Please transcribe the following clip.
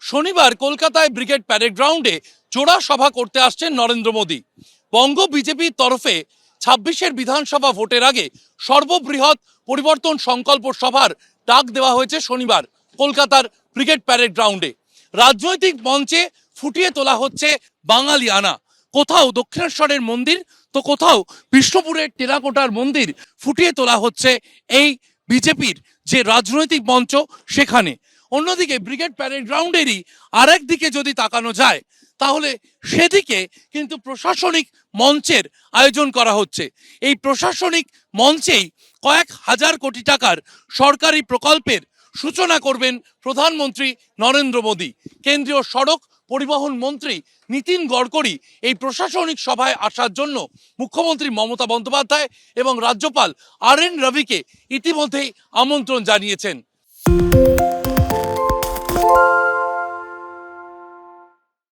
শনিবার কলকাতায় brigade parade গ্রাউন্ডে জোড়া সভা করতে আসছেন নরেন্দ্র মোদী। বঙ্গ বিজেপির তরফে ২৬-এর বিধানসভা ভোটের আগে সর্ববৃহৎ পরিবর্তন সংকল্প সভার ডাক দেওয়া হয়েছে শনিবার কলকাতার ব্রিগেড প্যারেড গ্রাউন্ডে। রাজনৈতিক মঞ্চে ফুটিয়ে তোলা হচ্ছে বাঙালিয়ানা। কোথাও দক্ষিণেশ্বরের মন্দির তো কোথাও বিষ্ণুপুরের টেরাকোটার মন্দির ফুটিয়ে তোলা হচ্ছে এই বিজেপির যে রাজনৈতিক মঞ্চ সেখানে। অন্যদিকে ব্রিগেড প্যারেড গ্রাউন্ডেরই আরেক দিকে যদি তাকানো যায় তাহলে সেদিকে কিন্তু প্রশাসনিক মঞ্চের আয়োজন করা হচ্ছে। এই প্রশাসনিক মঞ্চেই কয়েক হাজার কোটি টাকার সরকারি প্রকল্পের সূচনা করবেন প্রধানমন্ত্রী নরেন্দ্র মোদী। কেন্দ্রীয় সড়ক পরিবহন মন্ত্রী নীতিন গডকরি এই প্রশাসনিক সভায় আসার জন্য মুখ্যমন্ত্রী মমতা বন্দ্যোপাধ্যায় এবং রাজ্যপাল RN রবিকে ইতিমধ্যেই আমন্ত্রণ জানিয়েছেন।